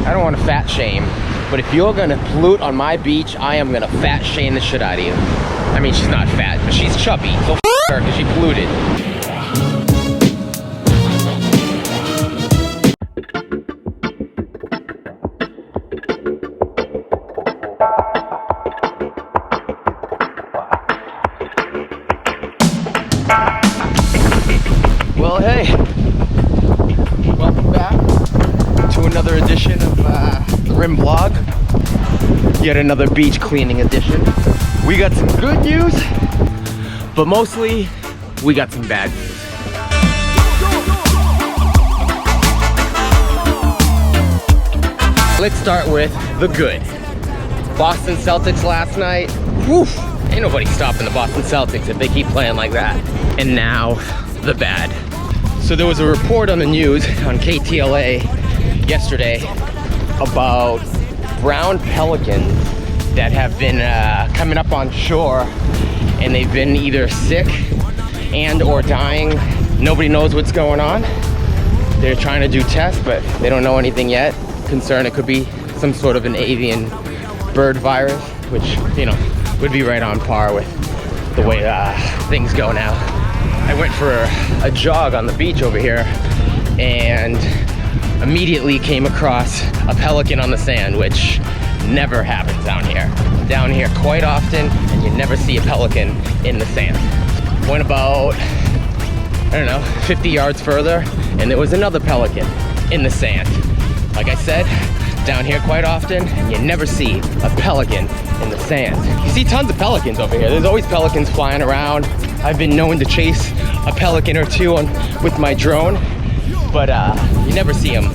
I don't want to fat shame, but if you're gonna pollute on my beach, I am gonna fat shame the shit out of you. I mean, she's not fat, but she's chubby, so f her because she polluted. Well, hey, welcome back to another edition of the Rim Vlog. Yet another beach cleaning edition. We got some good news, but mostly we got some bad news. Let's start with the good. Boston Celtics last night. Woof! Ain't nobody stopping the Boston Celtics if they keep playing like that. And now, the bad. So there was a report on the news on KTLA yesterday about brown pelicans that have been coming up on shore, and they've been either sick and or dying. Nobody knows what's going on. They're trying to do tests, but they don't know anything yet. Concerned it could be some sort of an avian bird virus, which, you know, would be right on par with the way things go now. I went for a jog on the beach over here and immediately came across a pelican on the sand, which never happens down here. Down here quite often, and you never see a pelican in the sand. Went about, I don't know, 50 yards further, and there was another pelican in the sand. Like I said, down here quite often, and you never see a pelican in the sand. You see tons of pelicans over here. There's always pelicans flying around. I've been known to chase a pelican or two with my drone, but you never see them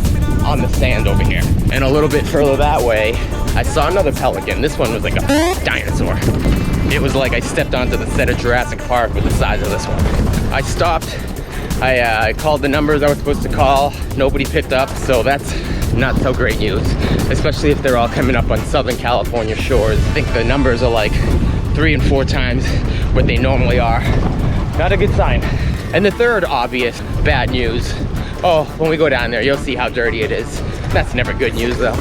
on the sand over here. And a little bit further that way, I saw another pelican. This one was like a dinosaur. It was like I stepped onto the set of Jurassic Park with the size of this one. I stopped, I called the numbers I was supposed to call. Nobody picked up, so that's not so great news, especially if they're all coming up on Southern California shores. I think the numbers are like 3 and 4 times what they normally are. Not a good sign. And the third obvious bad news, oh, when we go down there, you'll see how dirty it is. That's never good news though.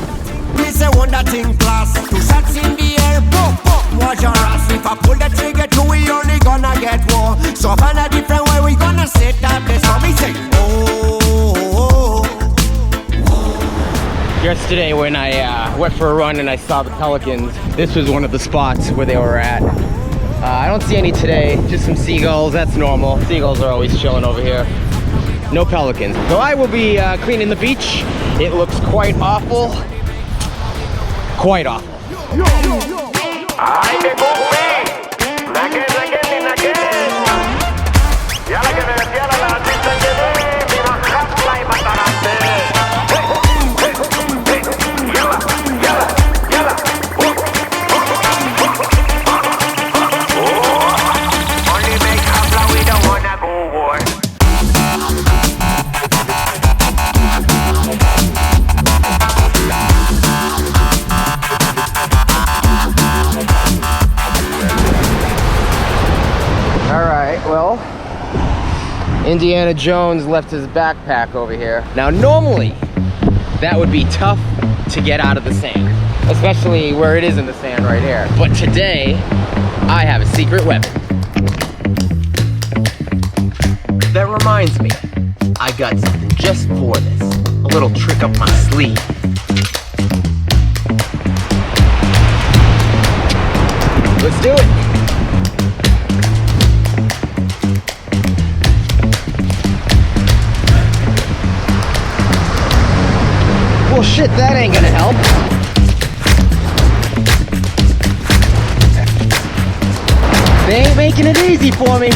Watch your ass, if I pull the trigger too, we only gonna get war. So find a different way, we gonna set that place. So we say, oh. Yesterday when I went for a run and I saw the pelicans, this was one of the spots where they were at. I don't see any today, just some seagulls, that's normal. Seagulls are always chilling over here. No pelicans. So I will be cleaning the beach. It looks quite awful. Quite awful. ¡Ay, qué cumple! ¡Naquel! Ya la que me decía la artista que ve, mira, jatla y matarante. Yala. Only make jatla, we don't wanna go war. Well, Indiana Jones left his backpack over here. Now normally that would be tough to get out of the sand, especially where it is in the sand right here. But today I have a secret weapon. That reminds me, I got something just for this. A little trick up my sleeve. Let's do it. Well, shit, that ain't gonna help. They ain't making it easy for me.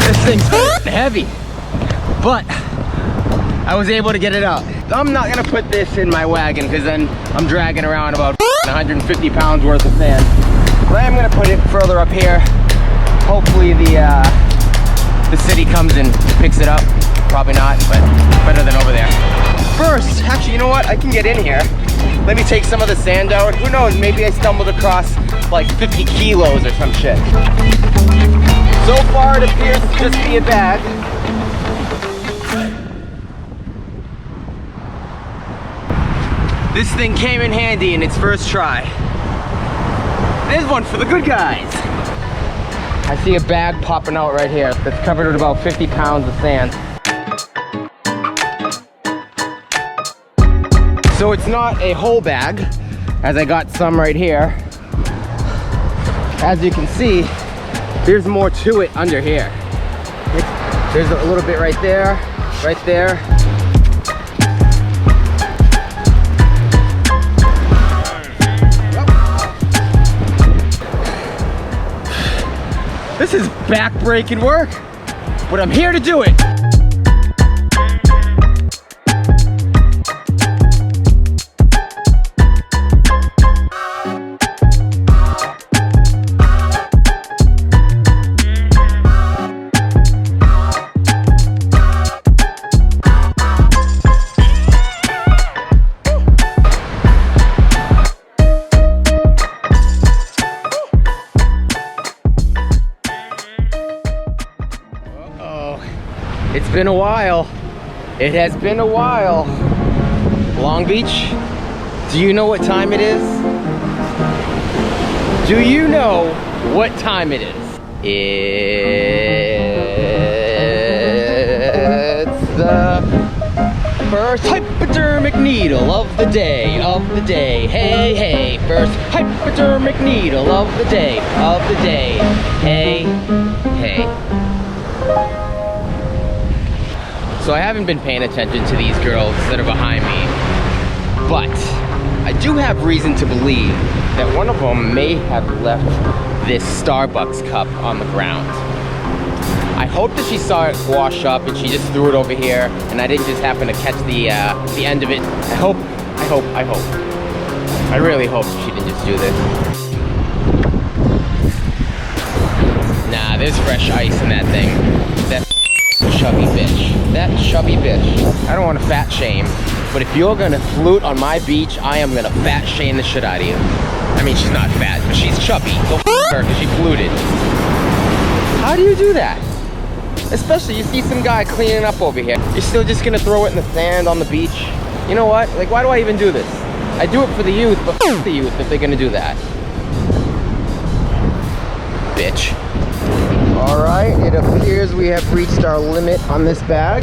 This thing's heavy, but I was able to get it out. I'm not gonna put this in my wagon because then I'm dragging around about 150 pounds worth of sand. But I am gonna put it further up here. Hopefully the city comes and picks it up. Probably not, but better than over there. First, actually, you know what? I can get in here. Let me take some of the sand out. Who knows, maybe I stumbled across like 50 kilos or some shit. So far, it appears to just be a bag. This thing came in handy in its first try. There's one for the good guys. I see a bag popping out right here that's covered with about 50 pounds of sand. So it's not a whole bag, as I got some right here. As you can see, there's more to it under here. There's a little bit right there, right there. This is back-breaking work, but I'm here to do it. It's been a while. It has been a while. Long Beach, do you know what time it is? Do you know what time it is? It's the first hypodermic needle of the day, Hey, hey, first hypodermic needle of the day, Hey, hey. So I haven't been paying attention to these girls that are behind me, but I do have reason to believe that one of them may have left this Starbucks cup on the ground. I hope that she saw it wash up and she just threw it over here and I didn't just happen to catch the end of it. I hope. I really hope she didn't just do this. Nah, there's fresh ice in that thing. That chubby bitch. That chubby bitch. I don't want to fat shame, but if you're gonna flute on my beach, I am gonna fat shame the shit out of you. I mean, she's not fat, but she's chubby. Go f her because she fluted. How do you do that? Especially, you see some guy cleaning up over here. You're still just gonna throw it in the sand on the beach? You know what? Like, why do I even do this? I do it for the youth, but f the youth if they're gonna do that. Bitch. Alright, it appears we have reached our limit on this bag.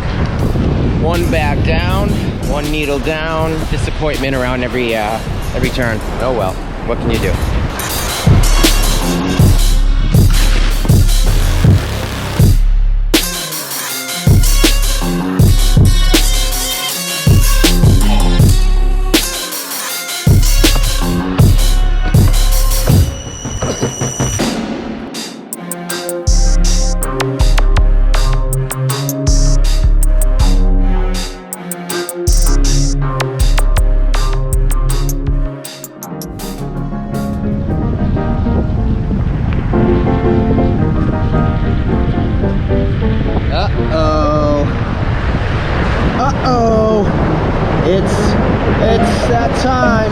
One bag down, one needle down. Disappointment around every turn. Oh well, what can you do? It's that time.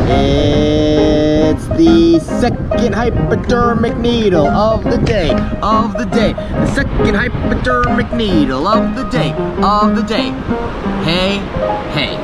It's the second hypodermic needle of the day, The second hypodermic needle of the day, Hey, hey.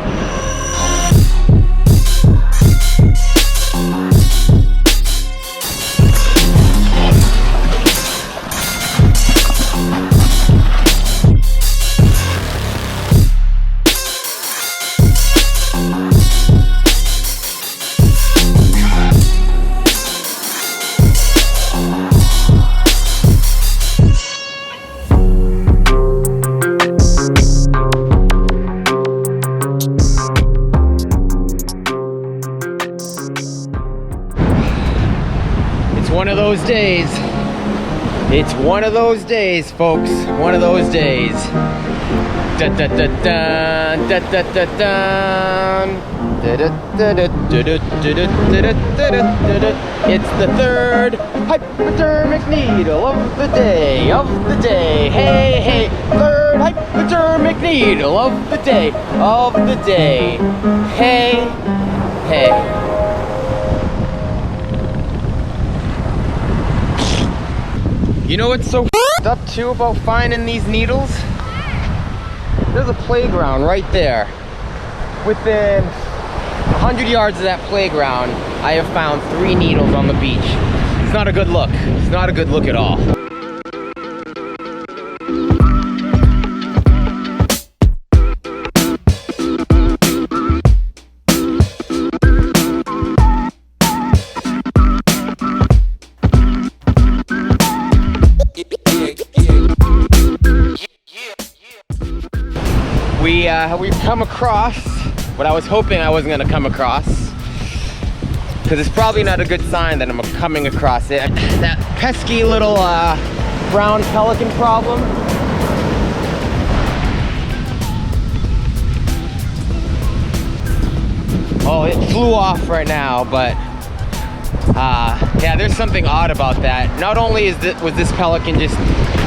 One of those days. It's one of those days, folks. One of those days. Da da da da da da da da. It's the third hypodermic needle of the day, Hey, hey, third hypodermic needle of the day, Hey, hey. You know what's so f***ed up too about finding these needles? There's a playground right there. Within 100 yards of that playground, I have found 3 needles on the beach. It's not a good look. It's not a good look at all. We've come across what I was hoping I wasn't gonna come across, because it's probably not a good sign that I'm coming across it. That pesky little brown pelican problem. Oh, it flew off right now, but yeah, there's something odd about that. Not only was this pelican just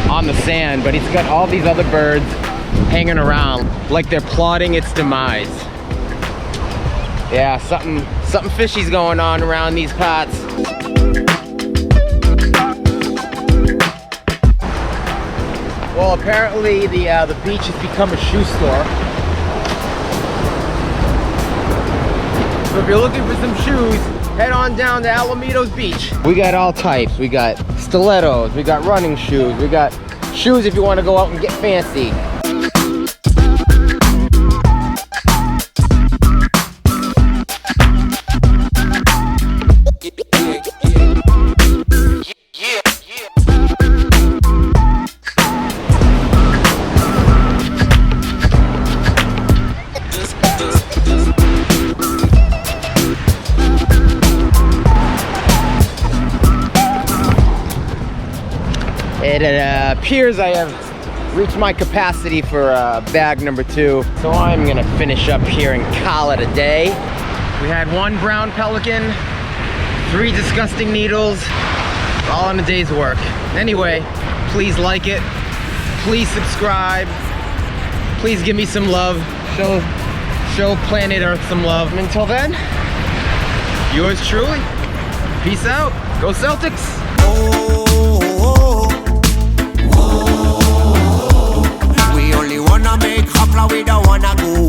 on the sand, but it's got all these other birds hanging around like they're plotting its demise. Yeah, something fishy's going on around these parts. Well, apparently the beach has become a shoe store. So if you're looking for some shoes, head on down to Alamitos Beach. We got all types. We got stilettos, we got running shoes, we got shoes if you want to go out and get fancy. It appears I have reached my capacity for bag number 2, so I'm gonna finish up here and call it a day. We had 1 brown pelican, 3 disgusting needles, all in a day's work. Anyway, please like it, please subscribe, please give me some love, show planet Earth some love. And until then, yours truly, peace out, go Celtics! We only wanna make hopla, we don't wanna go